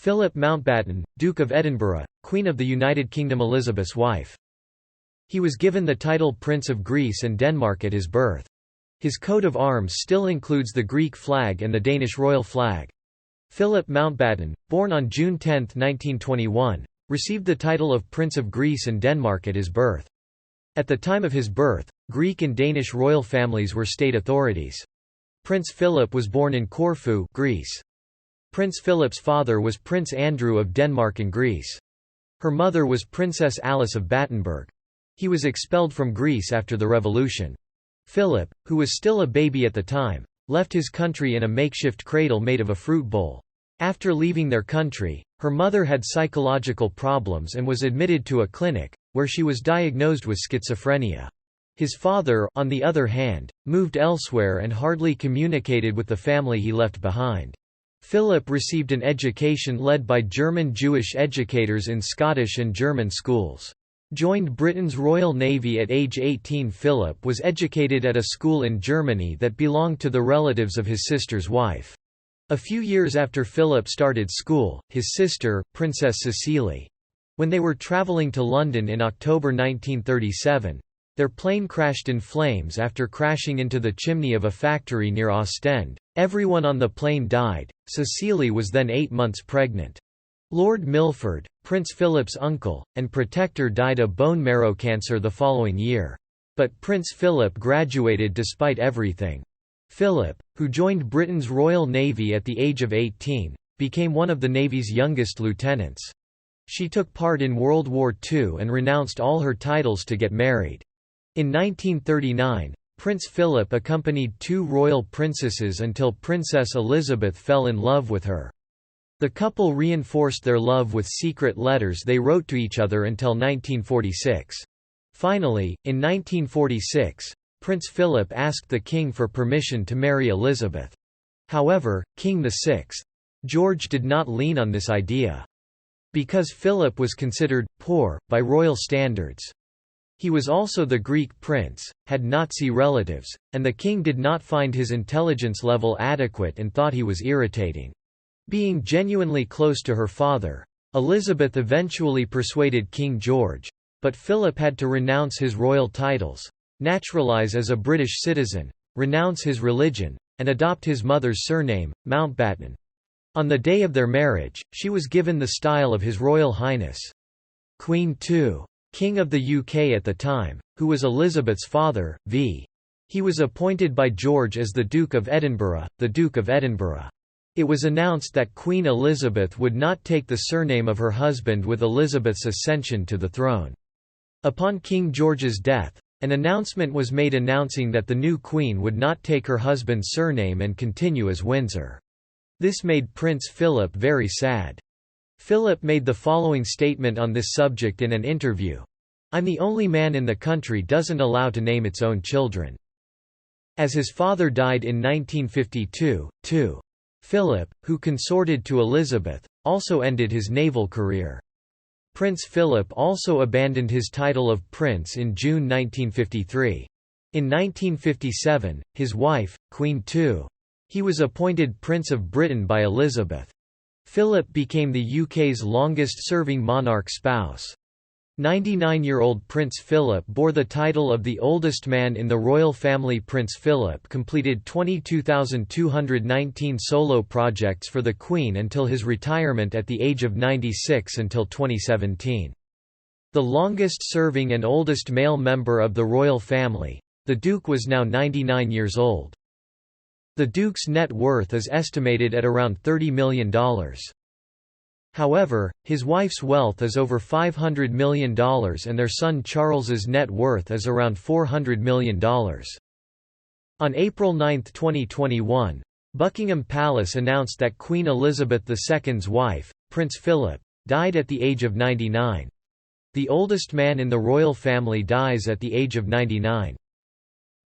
Philip Mountbatten, Duke of Edinburgh, Queen of the United Kingdom Elizabeth's wife. He was given the title Prince of Greece and Denmark at his birth. His coat of arms still includes the Greek flag and the Danish royal flag. Philip Mountbatten, born on June 10, 1921, received the title of Prince of Greece and Denmark at his birth. At the time of his birth, Greek and Danish royal families were state authorities. Prince Philip was born in Corfu, Greece. Prince Philip's father was Prince Andrew of Denmark and Greece. Her mother was Princess Alice of Battenberg. He was expelled from Greece after the revolution. Philip, who was still a baby at the time, left his country in a makeshift cradle made of a fruit bowl. After leaving their country, her mother had psychological problems and was admitted to a clinic, where she was diagnosed with schizophrenia. His father, on the other hand, moved elsewhere and hardly communicated with the family he left behind. Philip received an education led by German Jewish educators in Scottish and German schools. Joined Britain's Royal Navy at age 18. Philip was educated at a school in Germany that belonged to the relatives of his sister's wife. A few years after Philip started school, his sister, Princess Cecily. When they were travelling to London in October 1937, their plane crashed in flames after crashing into the chimney of a factory near Ostend. Everyone on the plane died. Cecily was then 8 months pregnant. Lord Milford, Prince Philip's uncle, and protector died of bone marrow cancer the following year. But Prince Philip graduated despite everything. Philip, who joined Britain's Royal Navy at the age of 18, became one of the Navy's youngest lieutenants. She took part in World War II and renounced all her titles to get married. In 1939, Prince Philip accompanied 2 royal princesses until Princess Elizabeth fell in love with her. The couple reinforced their love with secret letters they wrote to each other until 1946. Finally, in 1946, Prince Philip asked the king for permission to marry Elizabeth. However, King VI, George did not lean on this idea. Because Philip was considered poor by royal standards. He was also the Greek prince, had Nazi relatives, and the king did not find his intelligence level adequate and thought he was irritating. Being genuinely close to her father, Elizabeth eventually persuaded King George. But Philip had to renounce his royal titles, naturalize as a British citizen, renounce his religion, and adopt his mother's surname, Mountbatten. On the day of their marriage, she was given the style of His Royal Highness Queen II. King of the UK at the time, who was Elizabeth's father, v. He was appointed by George as the Duke of Edinburgh, the Duke of Edinburgh. It was announced that Queen Elizabeth would not take the surname of her husband with Elizabeth's ascension to the throne. Upon King George's death, an announcement was made announcing that the new queen would not take her husband's surname and continue as Windsor. This made Prince Philip very sad. Philip made the following statement on this subject in an interview. "I'm the only man in the country doesn't allow to name its own children." As his father died in 1952, too. Philip, who consorted to Elizabeth, also ended his naval career. Prince Philip also abandoned his title of prince in June 1953. In 1957, his wife, Queen II. He was appointed Prince of Britain by Elizabeth. Philip became the UK's longest-serving monarch spouse. 99-year-old Prince Philip bore the title of the oldest man in the royal family. Prince Philip completed 22,219 solo projects for the Queen until his retirement at the age of 96 until 2017. The longest-serving and oldest male member of the royal family, the Duke was now 99 years old. The Duke's net worth is estimated at around $30 million. However, his wife's wealth is over $500 million and their son Charles's net worth is around $400 million. On April 9, 2021, Buckingham Palace announced that Queen Elizabeth II's wife, Prince Philip, died at the age of 99. The oldest man in the royal family dies at the age of 99.